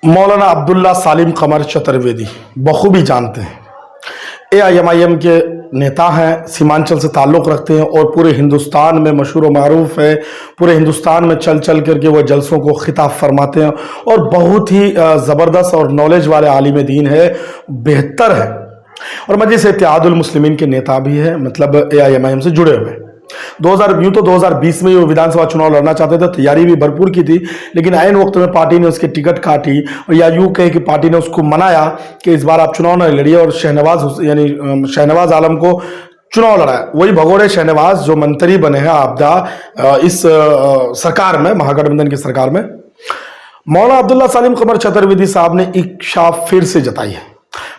मौलाना अब्दुल्ला सालिम कमर चतुर्वेदी बखूबी जानते हैं। AIMIM के नेता हैं, सीमांचल से ताल्लुक़ रखते हैं और पूरे हिंदुस्तान में मशहूर व मारूफ है। पूरे हिंदुस्तान में चल चल करके वो जलसों को खिताब फरमाते हैं और बहुत ही ज़बरदस्त और नॉलेज वाले आलिम दीन है, बेहतर है और मजलिस इत्तेहादुल मुस्लिमीन के नेता भी है, मतलब AIMIM से जुड़े हुए। 2020 में वो विधानसभा चुनाव लड़ना चाहते थे, तैयारी भी भरपूर की थी, लेकिन ऐन वक्त में पार्टी ने उसके टिकट काटी और या यूं कहे कि पार्टी ने उसको मनाया कि इस बार आप चुनाव न लड़िए और शहनवाज आलम को चुनाव लड़ाया। वही भगोड़े शहनवाज जो मंत्री बने हैं आपदा इस सरकार में, महागठबंधन की सरकार में। मौलाना अब्दुल्ला सालिम कमर चतुर्वेदी साहब ने इच्छा फिर से जताई है।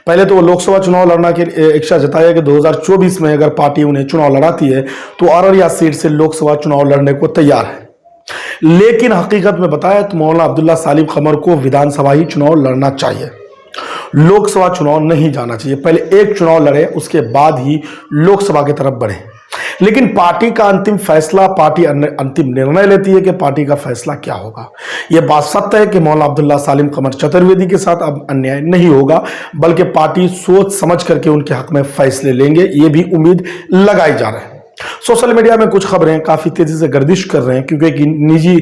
पहले तो वो लोकसभा चुनाव लड़ना की इच्छा जताया कि 2024 में अगर पार्टी उन्हें चुनाव लड़ाती है तो अररिया सीट से लोकसभा चुनाव लड़ने को तैयार है, लेकिन हकीकत में बताया तो मौलाना अब्दुल्ला सालिम कमर को विधानसभा ही चुनाव लड़ना चाहिए, लोकसभा चुनाव नहीं जाना चाहिए। पहले एक चुनाव लड़े, उसके बाद ही लोकसभा की तरफ बढ़े। लेकिन पार्टी का अंतिम फैसला, पार्टी अंतिम निर्णय लेती है कि पार्टी का फैसला क्या होगा। यह बात सत्य है कि मौलाना अब्दुल्ला सालिम कमर चतुर्वेदी के साथ अब अन्याय नहीं होगा, बल्कि पार्टी सोच समझ करके उनके हक में फैसले लेंगे, ये भी उम्मीद लगाई जा रही है। सोशल मीडिया में कुछ खबरें काफी तेजी से गर्दिश कर रहे हैं, क्योंकि एक निजी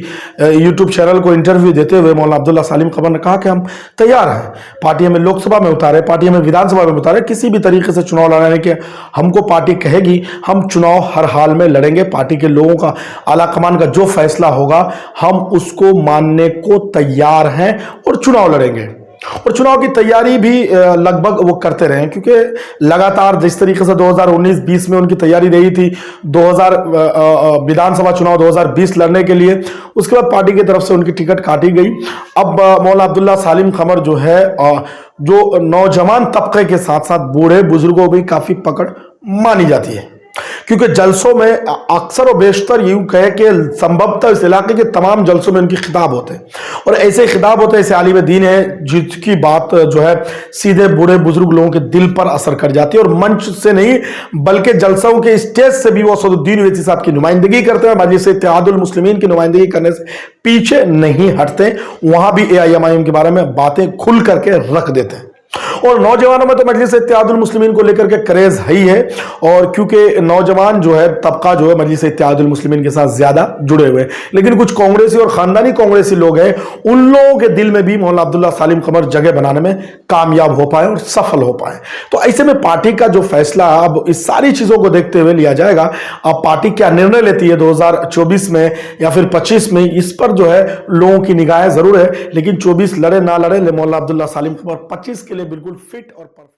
यूट्यूब चैनल को इंटरव्यू देते हुए मौलाना अब्दुल्ला सालिम कमर ने कहा कि हम तैयार हैं, पार्टी हमें लोकसभा में उतारे, पार्टी हमें विधानसभा में उतारे, किसी भी तरीके से चुनाव लड़ाने के हमको पार्टी कहेगी, हम चुनाव हर हाल में लड़ेंगे। पार्टी के लोगों का, आला कमान का जो फैसला होगा हम उसको मानने को तैयार हैं और चुनाव लड़ेंगे। और चुनाव की तैयारी भी लगभग वो करते रहे, क्योंकि लगातार जिस तरीके से 2019-20 में उनकी तैयारी रही थी, विधानसभा चुनाव 2020 लड़ने के लिए, उसके बाद पार्टी की तरफ से उनकी टिकट काटी गई। अब मौलाना अब्दुल्ला सालिम कमर जो है, जो नौजवान तबके के साथ साथ बूढ़े बुजुर्गों में काफी पकड़ मानी जाती है, क्योंकि जलसों में अक्सर और बेशतर यूं कहे कि संभवतः इस इलाके के तमाम जलसों में उनके खिताब होते हैं और ऐसे खिताब होते हैं, ऐसे आलिम दीन है जिसकी बात जो है सीधे बूढ़े बुजुर्ग लोगों के दिल पर असर कर जाती है और मंच से नहीं बल्कि जलसों के स्टेज से भी वो असदुद्दीन ओवैसी साहब की नुमाइंदगी करते हैं, मजलिस इत्तेहादुल मुस्लिमीन की नुमाइंदगी करने से पीछे नहीं हटते। वहां भी AIMIM के बारे में बातें खुल करके रख देते हैं और नौजवानों में तो मजलिस इत्तेहादुल मुस्लिमीन को लेकर के क्रेज है ही है, और क्योंकि नौजवान जो है तबका जो है मजलिस इत्तेहादुल मुस्लिमीन के साथ ज्यादा जुड़े हुए हैं, लेकिन कुछ कांग्रेसी और खानदानी कांग्रेसी लोग हैं, उन लोगों के दिल में भी मौलाना अब्दुल्ला सालिम कमर जगह बनाने में कामयाब हो पाए और सफल हो पाए। तो ऐसे में पार्टी का जो फैसला अब इस सारी चीजों को देखते हुए लिया जाएगा। अब पार्टी क्या निर्णय लेती है 2024 में या फिर 25 में, इस पर जो है लोगों की निगाहें जरूर है, लेकिन 24 लड़े ना लड़े, मौलाना अब्दुल्ला सालिम कमर 25 के लिए बिल्कुल फिट और परफेक्ट।